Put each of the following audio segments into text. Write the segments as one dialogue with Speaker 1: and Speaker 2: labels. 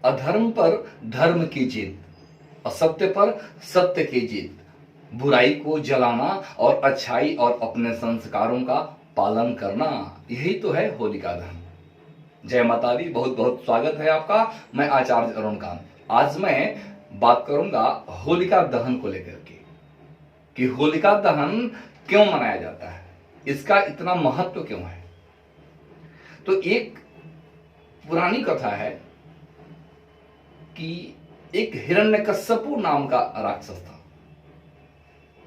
Speaker 1: अधर्म पर धर्म की जीत, असत्य पर सत्य की जीत, बुराई को जलाना और अच्छाई और अपने संस्कारों का पालन करना, यही तो है होलिका दहन। जय माता दी, बहुत बहुत स्वागत है आपका। मैं आचार्य अरुण कांत। आज मैं बात करूंगा होलिका दहन को लेकर के कि होलिका दहन क्यों मनाया जाता है, इसका इतना महत्व क्यों है। तो एक पुरानी कथा है कि एक हिरण्यकश्यपु नाम का राक्षस था,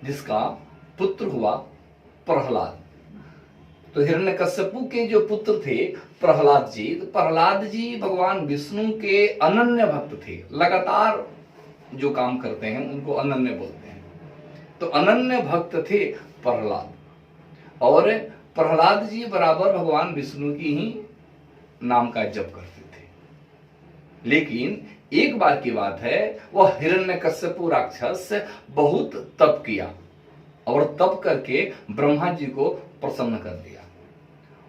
Speaker 1: जिसका पुत्र हुआ प्रहलाद। तो हिरण्यकश्यपु के जो पुत्र थे प्रहलाद जी, तो प्रहलाद जी भगवान विष्णु के अनन्य भक्त थे। लगातार जो काम करते हैं उनको अनन्य बोलते हैं। तो अनन्य भक्त थे प्रहलाद, और प्रहलाद जी बराबर भगवान विष्णु की ही नाम का जप करते थे। लेकिन एक बार की बात है, वह हिरण्यकश्यपु राक्षस बहुत तप किया और तप करके ब्रह्मा जी को प्रसन्न कर दिया,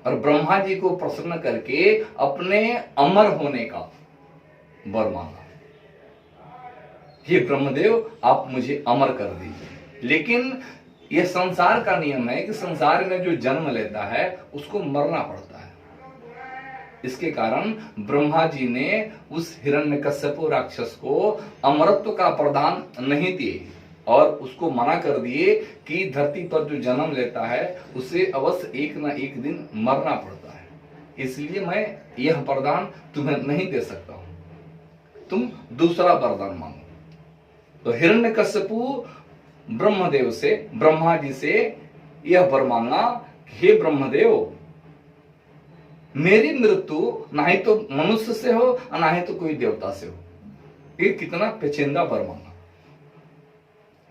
Speaker 1: और ब्रह्मा जी को प्रसन्न करके अपने अमर होने का वर मांगा। हे ब्रह्मदेव, आप मुझे अमर कर दीजिए। लेकिन यह संसार का नियम है कि संसार में जो जन्म लेता है उसको मरना पड़ता है। इसके कारण ब्रह्मा जी ने उस हिरण्यकश्यपु राक्षस को अमरत्व का प्रदान नहीं दिए और उसको मना कर दिए कि धरती पर जो जन्म लेता है उसे अवश्य एक न एक दिन मरना पड़ता है, इसलिए मैं यह वरदान तुम्हें नहीं दे सकता हूं, तुम दूसरा वरदान मांगो। तो हिरण्यकश्यपु ब्रह्मदेव से, ब्रह्मा जी से यह वर मांगा, हे ब्रह्मदेव, मेरी मृत्यु ना ही तो मनुष्य से हो और ना ही तो कोई देवता से हो। ये कितना पेचीदा वर मांगा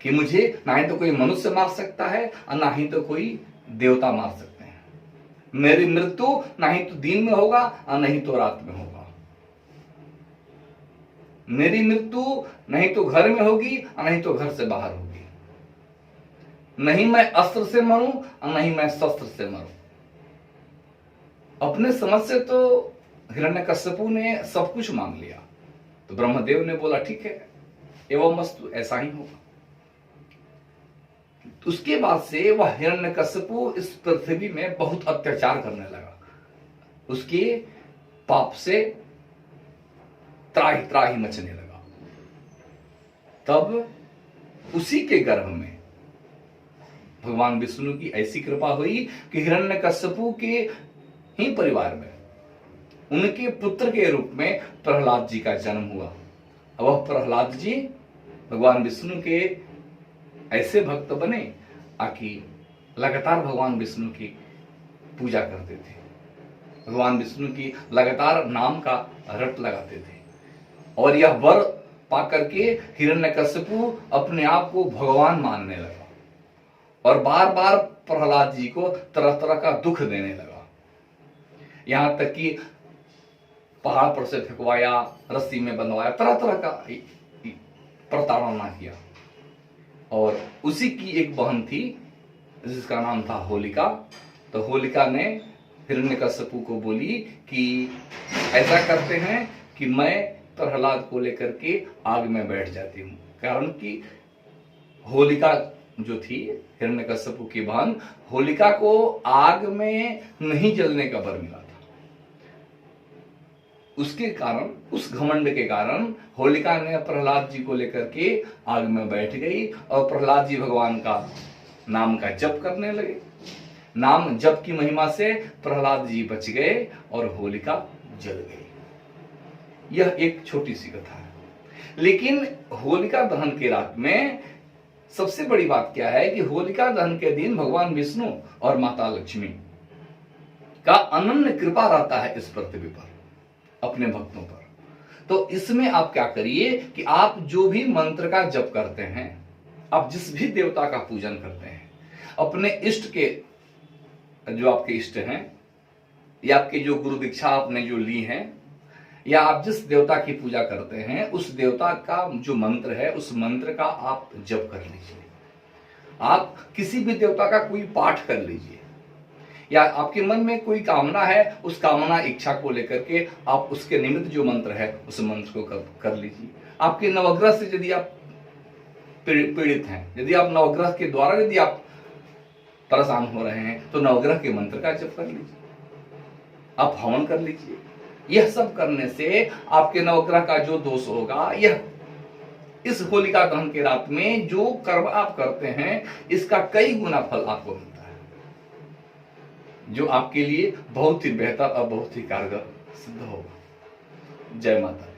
Speaker 1: कि मुझे ना ही तो कोई मनुष्य मार सकता है और ना ही तो कोई देवता मार सकते हैं। मेरी मृत्यु ना ही तो दिन में होगा और नहीं तो रात में होगा। मेरी मृत्यु नहीं तो घर में होगी और नहीं तो घर से बाहर होगी। नहीं मैं अस्त्र से मरूं और नहीं मैं शस्त्र से मरूं। अपने समझ से तो हिरण्यकश्यपु ने सब कुछ मांग लिया। तो ब्रह्मदेव ने बोला ठीक है, एवं वस्तु ऐसा ही होगा। उसके बाद से वह हिरण्यकश्यपु इस पृथ्वी में बहुत अत्याचार करने लगा। उसके पाप से त्राही त्राही मचने लगा। तब उसी के गर्भ में भगवान विष्णु की ऐसी कृपा हुई कि हिरण्यकश्यपु के ही परिवार में उनके पुत्र के रूप में प्रहलाद जी का जन्म हुआ। अब वह प्रहलाद जी भगवान विष्णु के ऐसे भक्त बने कि लगातार भगवान विष्णु की पूजा करते थे, भगवान विष्णु की लगातार नाम का रट लगाते थे। और यह वर पाकर के हिरण्यकश्यपु अपने आप को भगवान मानने लगा और बार बार प्रहलाद जी को तरह तरह का दुख देने लगा। यहां तक कि पहाड़ पर से फेंकवाया, रस्सी में बंधवाया, तरह तरह का प्रताड़ना किया। और उसी की एक बहन थी जिसका नाम था होलिका। तो होलिका ने हिरण्यकश्यपु को बोली कि ऐसा करते हैं कि मैं प्रहलाद को लेकर के आग में बैठ जाती हूं। कारण कि होलिका जो थी हिरण्यकश्यपु की बहन, होलिका को आग में नहीं जलने का वर मिला था। उसके कारण, उस घमंड के कारण होलिका ने प्रहलाद जी को लेकर के आग में बैठ गई और प्रहलाद जी भगवान का नाम का जप करने लगे। नाम जप की महिमा से प्रहलाद जी बच गए और होलिका जल गई। यह एक छोटी सी कथा है। लेकिन होलिका दहन की रात में सबसे बड़ी बात क्या है कि होलिका दहन के दिन भगवान विष्णु और माता लक्ष्मी का अनन्य कृपा रहता है इस पृथ्वी पर अपने भक्तों पर। तो इसमें आप क्या करिए कि आप जो भी मंत्र का जप करते हैं, आप जिस भी देवता का पूजन करते हैं, अपने इष्ट के, जो आपके इष्ट हैं या आपके जो गुरु दीक्षा आपने जो ली है, या आप जिस देवता की पूजा करते हैं उस देवता का जो मंत्र है उस मंत्र का आप जप कर लीजिए। आप किसी भी देवता का कोई पाठ कर लीजिए। या आपके मन में कोई कामना है, उस कामना इच्छा को लेकर के आप उसके निमित्त जो मंत्र है उस मंत्र को कर लीजिए। आपके नवग्रह से यदि आप पीड़ित हैं, यदि आप नवग्रह के द्वारा यदि आप परेशान हो रहे हैं, तो नवग्रह के मंत्र का जप कर लीजिए, आप हवन कर लीजिए। यह सब करने से आपके नवग्रह का जो दोष होगा, यह इस होलिका दहन के रात में जो कर्म आप करते हैं, इसका कई गुना फल आपको मिलता है, जो आपके लिए बहुत ही बेहतर और बहुत ही कारगर सिद्ध होगा। जय माता दी।